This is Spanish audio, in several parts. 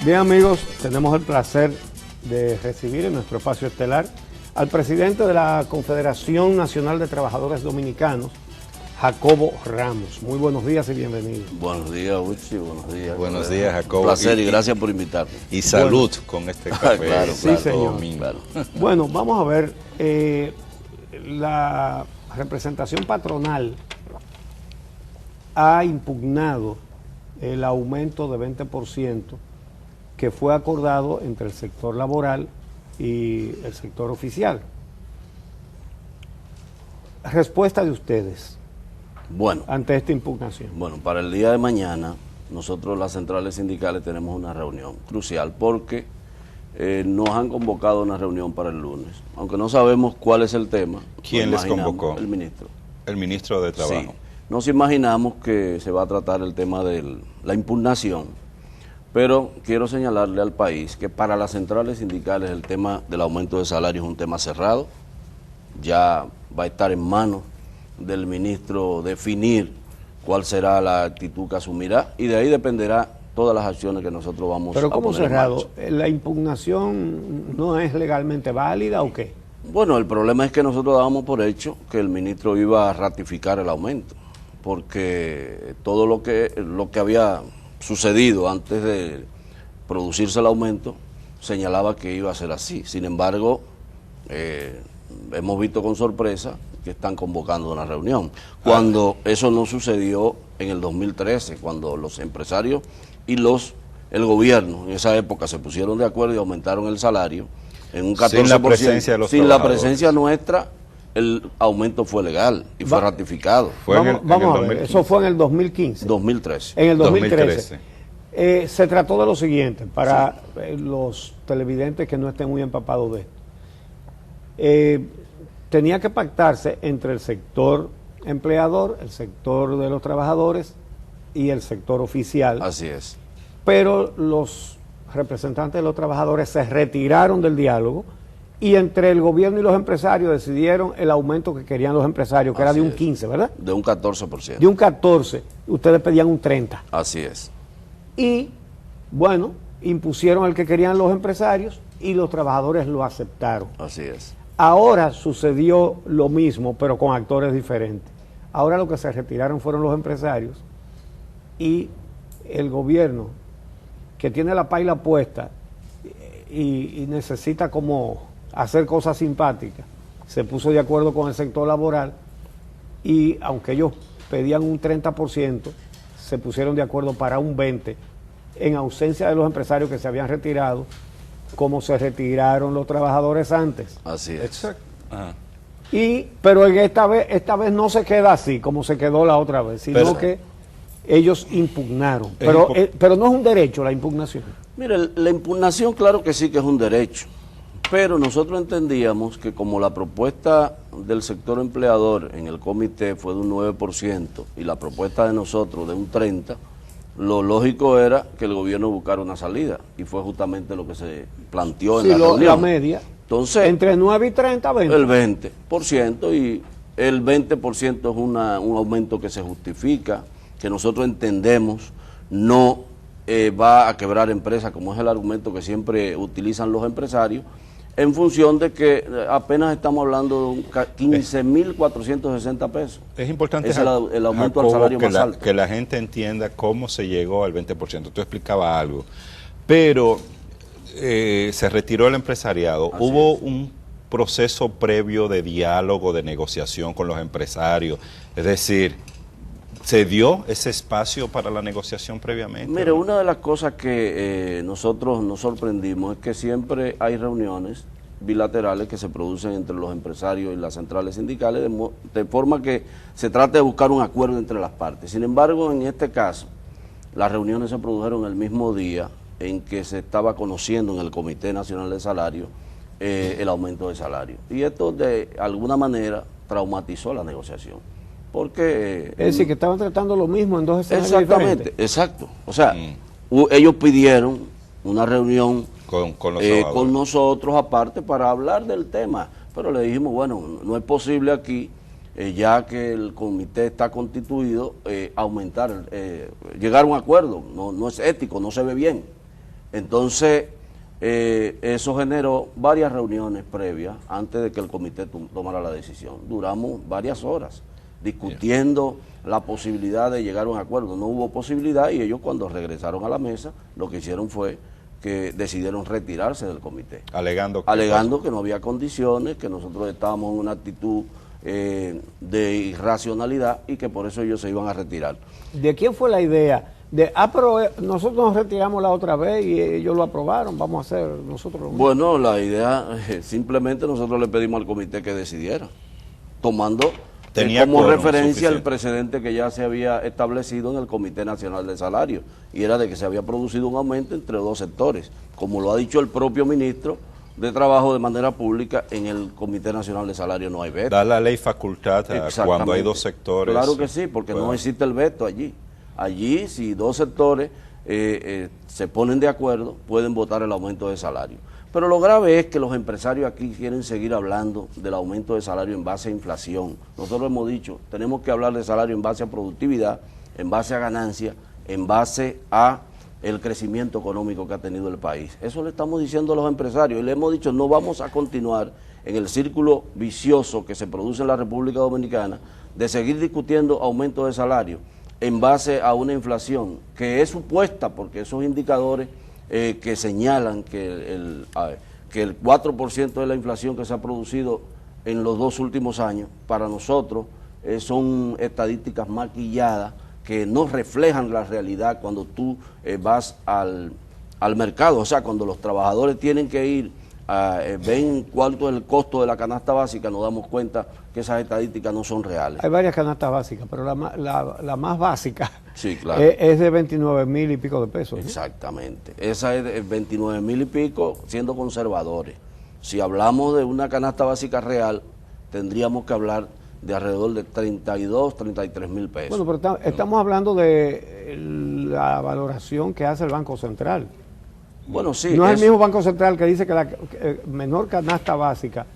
Bien, amigos, tenemos el placer de recibir en nuestro espacio estelar al presidente de la Confederación Nacional de Trabajadores Dominicanos, Jacobo Ramos. Muy buenos días y bienvenido. Buenos días, Uchi, buenos días. Buenos días, Jacobo. Un placer y gracias por invitarme. Y salud con este café. Claro, Sí, señor. claro. Bueno, vamos a ver, la representación patronal ha impugnado el aumento de 20% que fue acordado entre el sector laboral y el sector oficial. Respuesta de ustedes Bueno, ante esta impugnación. bueno, para el día de mañana, nosotros las centrales sindicales tenemos una reunión crucial porque nos han convocado a una reunión para el lunes, aunque no sabemos cuál es el tema. ¿Quién les convocó? El ministro. El ministro de Trabajo. Sí, nos imaginamos que se va a tratar el tema de la impugnación, pero quiero señalarle al país que para las centrales sindicales el tema del aumento de salario es un tema cerrado, ya va a estar en manos del ministro definir cuál será la actitud que asumirá y de ahí dependerá todas las acciones que nosotros vamos a poner. Pero ¿cómo cerrado? en marcha. ¿La impugnación no es legalmente válida o qué? Bueno, el problema es que nosotros dábamos por hecho que el ministro iba a ratificar el aumento, porque todo lo que había sucedido antes de producirse el aumento señalaba que iba a ser así. Sin embargo, hemos visto con sorpresa que están convocando una reunión, cuando eso no sucedió en el 2013, cuando los empresarios y el gobierno en esa época se pusieron de acuerdo y aumentaron el salario en un 14%. Sin la presencia de los Sin la trabajadores. presencia nuestra, el aumento fue legal y fue ratificado. Fue en el Vamos a ver, 2015. eso fue en el 2015. 2013. En el 2013. 2013. Se trató de lo siguiente, para los televidentes que no estén muy empapados de esto. Tenía que pactarse entre el sector empleador, el sector de los trabajadores y el sector oficial, Así es. pero los representantes de los trabajadores se retiraron del diálogo y entre el gobierno y los empresarios decidieron el aumento que querían los empresarios, que era Así de un es. 15, ¿verdad? De un 14%. De un 14, ustedes pedían un 30. Así es. Y, bueno, impusieron el que querían los empresarios y los trabajadores lo aceptaron. Así es. Ahora sucedió lo mismo, pero con actores diferentes. Ahora lo que se retiraron fueron los empresarios y el gobierno, que tiene la paila puesta y necesita como hacer cosas simpáticas, se puso de acuerdo con el sector laboral y aunque ellos pedían un 30%, se pusieron de acuerdo para un 20%, en ausencia de los empresarios que se habían retirado, como se retiraron los trabajadores antes. Así es. Exacto. Ajá. Pero en esta vez no se queda así como se quedó la otra vez, sino Pero- que ellos impugnaron. Es Pero no es un derecho la impugnación. Mire, la impugnación claro que sí que es un derecho, pero nosotros entendíamos que como la propuesta del sector empleador en el comité fue de un 9% y la propuesta de nosotros de un 30%, lo lógico era que el gobierno buscara una salida y fue justamente lo que se planteó en Sí, la reunión. la media, Entonces, entre 9 y 30, 20. el 20% y el 20% es un aumento que se justifica, que nosotros entendemos no va a quebrar empresas, como es el argumento que siempre utilizan los empresarios, en función de que apenas estamos hablando de 15.460 pesos. Es importante, Es el aumento al Jacobo, salario que más alto. que la gente entienda cómo se llegó al 20%. Tú explicabas algo, pero se retiró el empresariado. Así Hubo es. un proceso previo de diálogo, de negociación con los empresarios. Es decir, ¿se dio ese espacio para la negociación previamente? Mire, una de las cosas que nosotros nos sorprendimos es que siempre hay reuniones bilaterales que se producen entre los empresarios y las centrales sindicales, de forma que se trate de buscar un acuerdo entre las partes. Sin embargo, en este caso, las reuniones se produjeron el mismo día en que se estaba conociendo en el Comité Nacional de Salario el aumento de salario. Y esto de alguna manera traumatizó la negociación. Porque Es decir, que estaban tratando lo mismo en dos escenarios exactamente, diferentes. exacto. O sea, ellos pidieron una reunión con los con nosotros aparte para hablar del tema, pero le dijimos, bueno, no es posible aquí, ya que el comité está constituido, aumentar, llegar a un acuerdo, no es ético, no se ve bien. Entonces, eso generó varias reuniones previas antes de que el comité tomara la decisión. Duramos varias horas discutiendo la posibilidad de llegar a un acuerdo. No hubo posibilidad y ellos, cuando regresaron a la mesa, lo que hicieron fue que decidieron retirarse del comité. Alegando que no había condiciones, que nosotros estábamos en una actitud de irracionalidad y que por eso ellos se iban a retirar. ¿De quién fue la idea? Pero nosotros nos retiramos la otra vez y ellos lo aprobaron, vamos a hacer nosotros lo mismo. Bueno, la idea, simplemente nosotros le pedimos al comité que decidiera, tomando como referencia el precedente que ya se había establecido en el Comité Nacional de Salario, y era de que se había producido un aumento entre dos sectores, como lo ha dicho el propio ministro de Trabajo de manera pública. En el Comité Nacional de Salario no hay veto. Da la ley facultad cuando hay dos sectores. Claro que sí, porque no existe el veto allí. Allí, si dos sectores se ponen de acuerdo, pueden votar el aumento de salario. Pero lo grave es que los empresarios aquí quieren seguir hablando del aumento de salario en base a inflación. Nosotros hemos dicho, tenemos que hablar de salario en base a productividad, en base a ganancia, en base a el crecimiento económico que ha tenido el país. Eso le estamos diciendo a los empresarios y le hemos dicho, no vamos a continuar en el círculo vicioso que se produce en la República Dominicana de seguir discutiendo aumento de salario en base a una inflación que es supuesta, porque esos indicadores que señalan que el 4% de la inflación que se ha producido en los 2 últimos años, para nosotros son estadísticas maquilladas que no reflejan la realidad cuando tú vas al mercado. O sea, cuando los trabajadores tienen que ir, ven cuánto es el costo de la canasta básica, nos damos cuenta que esas estadísticas no son reales. Hay varias canastas básicas, pero la más básica, sí, claro, es de 29,000 y pico de pesos. Exactamente. Esa es de 29,000 y pico, siendo conservadores. Si hablamos de una canasta básica real, tendríamos que hablar de alrededor de 32, 33,000 pesos. Bueno, pero estamos hablando de la valoración que hace el Banco Central. Bueno, sí. No es el mismo Banco Central que dice que la menor canasta básica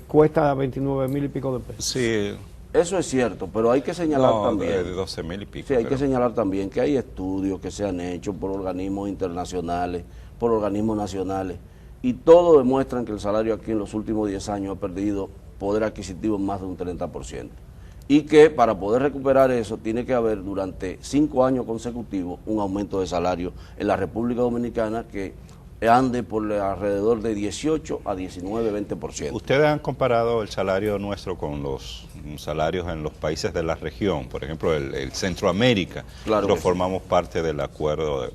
cuesta 29,000 y pico de pesos. Sí. Eso es cierto, pero hay que señalar también. De 12,000 y pico. Sí, hay que señalar también que hay estudios que se han hecho por organismos internacionales, por organismos nacionales, y todos demuestran que el salario aquí en los últimos 10 años ha perdido poder adquisitivo en más de un 30%. Y que para poder recuperar eso tiene que haber durante 5 años consecutivos un aumento de salario en la República Dominicana que ande por alrededor de 18 a 19, 20%. ¿Ustedes han comparado el salario nuestro con los salarios en los países de la región? Por ejemplo, el Centroamérica. Claro. Nosotros formamos parte del acuerdo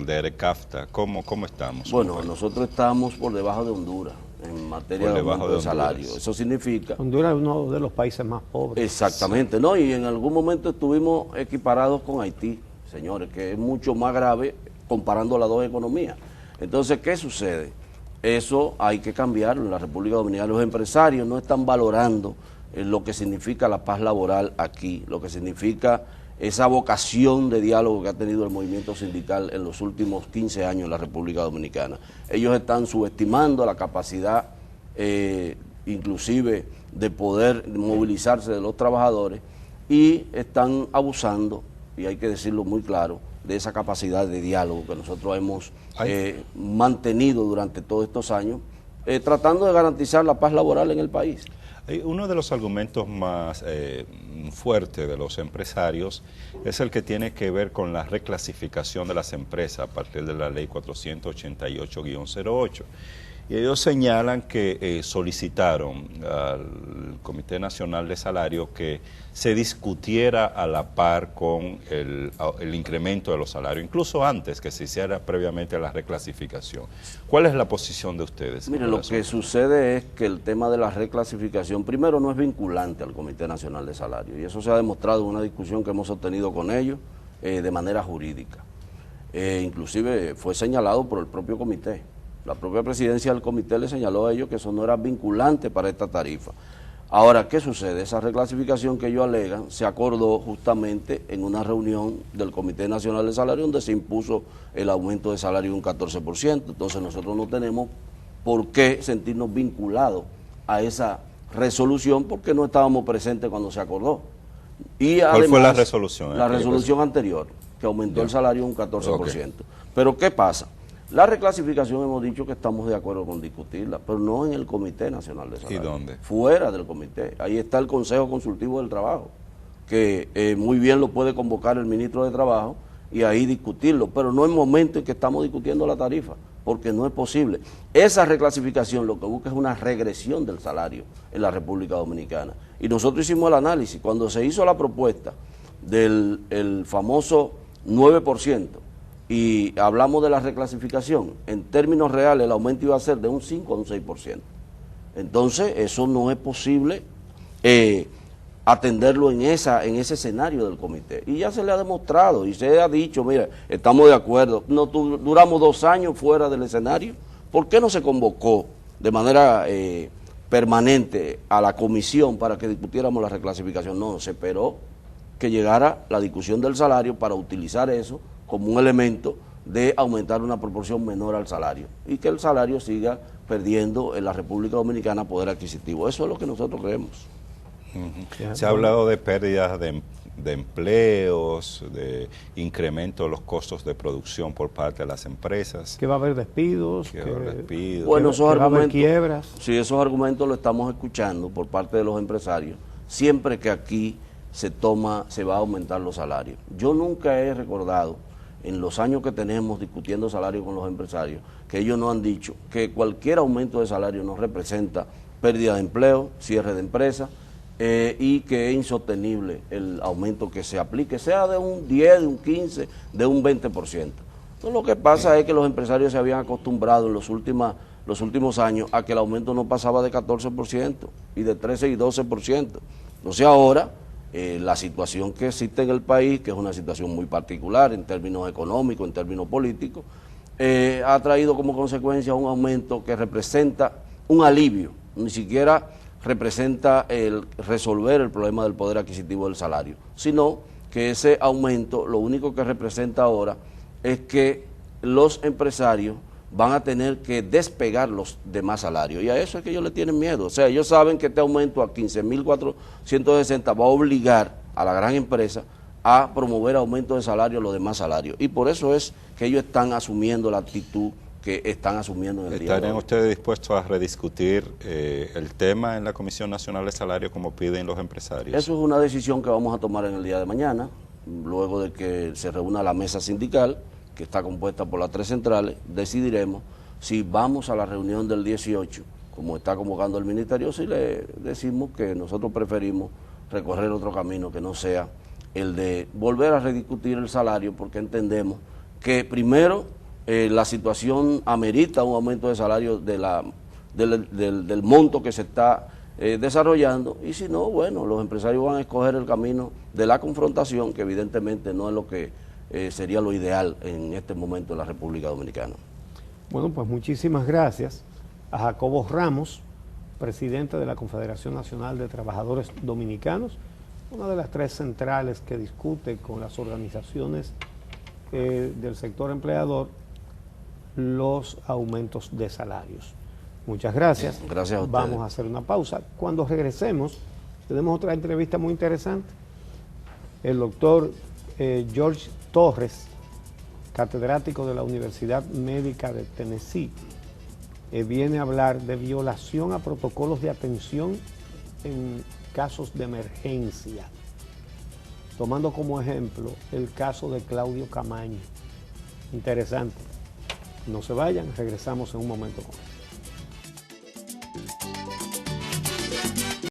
de ERECAFTA. ¿Cómo estamos? Bueno, nosotros estamos por debajo de Honduras en materia de aumento de salario. Eso significa... Honduras es uno de los países más pobres. Exactamente, ¿no? Y en algún momento estuvimos equiparados con Haití, señores, que es mucho más grave comparando las dos economías. Entonces, ¿qué sucede? Eso hay que cambiarlo en la República Dominicana. Los empresarios no están valorando lo que significa la paz laboral aquí, lo que significa esa vocación de diálogo que ha tenido el movimiento sindical en los últimos 15 años en la República Dominicana. Ellos están subestimando la capacidad, inclusive, de poder movilizarse de los trabajadores y están abusando, y hay que decirlo muy claro, de esa capacidad de diálogo que nosotros hemos mantenido durante todos estos años, tratando de garantizar la paz laboral en el país. Uno de los argumentos más fuertes de los empresarios es el que tiene que ver con la reclasificación de las empresas a partir de la ley 488-08. Y ellos señalan que solicitaron al Comité Nacional de Salario que se discutiera a la par con el incremento de los salarios, incluso antes que se hiciera previamente la reclasificación. ¿Cuál es la posición de ustedes? Mire, lo que sucede es que el tema de la reclasificación, primero, no es vinculante al Comité Nacional de Salario, y eso se ha demostrado en una discusión que hemos obtenido con ellos de manera jurídica. Inclusive fue señalado por el propio comité. La propia presidencia del comité le señaló a ellos que eso no era vinculante para esta tarifa. Ahora, ¿qué sucede? Esa reclasificación que ellos alegan se acordó justamente en una reunión del Comité Nacional de Salario donde se impuso el aumento de salario de un 14%. Entonces nosotros no tenemos por qué sentirnos vinculados a esa resolución porque no estábamos presentes cuando se acordó. Y además, ¿cuál fue la resolución? La resolución anterior, que aumentó el salario un 14%. Okay. Pero ¿qué pasa? La reclasificación hemos dicho que estamos de acuerdo con discutirla, pero no en el Comité Nacional de Salario. ¿Y dónde? Fuera del comité. Ahí está el Consejo Consultivo del Trabajo, que muy bien lo puede convocar el ministro de Trabajo y ahí discutirlo, pero no en el momento en que estamos discutiendo la tarifa, porque no es posible. Esa reclasificación lo que busca es una regresión del salario en la República Dominicana. Y nosotros hicimos el análisis. Cuando se hizo la propuesta del el famoso 9%, y hablamos de la reclasificación, en términos reales el aumento iba a ser de un 5 a un 6%. Entonces, eso no es posible atenderlo en ese escenario del comité. Y ya se le ha demostrado y se ha dicho, mira, estamos de acuerdo, duramos 2 años fuera del escenario. ¿Por qué no se convocó de manera permanente a la comisión para que discutiéramos la reclasificación? No, se esperó que llegara la discusión del salario para utilizar eso como un elemento de aumentar una proporción menor al salario y que el salario siga perdiendo en la República Dominicana poder adquisitivo. Eso es lo que nosotros creemos. Se ha hablado de pérdidas de empleos, de incremento de los costos de producción por parte de las empresas. Que va a haber despidos. Bueno, esos va a haber argumentos, quiebras. Sí, esos argumentos los estamos escuchando por parte de los empresarios, siempre que aquí se va a aumentar los salarios. Yo nunca he recordado, en los años que tenemos discutiendo salarios con los empresarios, que ellos nos han dicho que cualquier aumento de salario nos representa pérdida de empleo, cierre de empresas, y que es insostenible el aumento que se aplique, sea de un 10, de un 15, de un 20%. Entonces lo que pasa es que los empresarios se habían acostumbrado en los últimos años a que el aumento no pasaba de 14% y de 13 y 12%. Entonces ahora la situación que existe en el país, que es una situación muy particular en términos económicos, en términos políticos, ha traído como consecuencia un aumento que representa un alivio, ni siquiera representa el resolver el problema del poder adquisitivo del salario, sino que ese aumento lo único que representa ahora es que los empresarios van a tener que despegar los demás salarios, y a eso es que ellos le tienen miedo. O sea, ellos saben que este aumento a 15.460 va a obligar a la gran empresa a promover aumento de salario a los demás salarios, y por eso es que ellos están asumiendo la actitud que están asumiendo en el día de hoy. ¿Estarían ustedes dispuestos a rediscutir el tema en la Comisión Nacional de Salario como piden los empresarios? Eso es una decisión que vamos a tomar en el día de mañana, luego de que se reúna la mesa sindical, que está compuesta por las 3 centrales. Decidiremos si vamos a la reunión del 18, como está convocando el ministerio, si le decimos que nosotros preferimos recorrer otro camino que no sea el de volver a rediscutir el salario, porque entendemos que primero la situación amerita un aumento de salario del monto que se está desarrollando, y si no, bueno, los empresarios van a escoger el camino de la confrontación, que evidentemente no es lo que sería lo ideal en este momento en la República Dominicana. Bueno, pues muchísimas gracias a Jacobo Ramos, presidente de la Confederación Nacional de Trabajadores Dominicanos, una de las 3 centrales que discute con las organizaciones del sector empleador los aumentos de salarios. Muchas gracias. Gracias a ustedes. Vamos a hacer una pausa. Cuando regresemos, tenemos otra entrevista muy interesante. El doctor George Torres, catedrático de la Universidad Médica de Tennessee, viene a hablar de violación a protocolos de atención en casos de emergencia, tomando como ejemplo el caso de Claudio Camaño. Interesante. No se vayan, regresamos en un momento con él.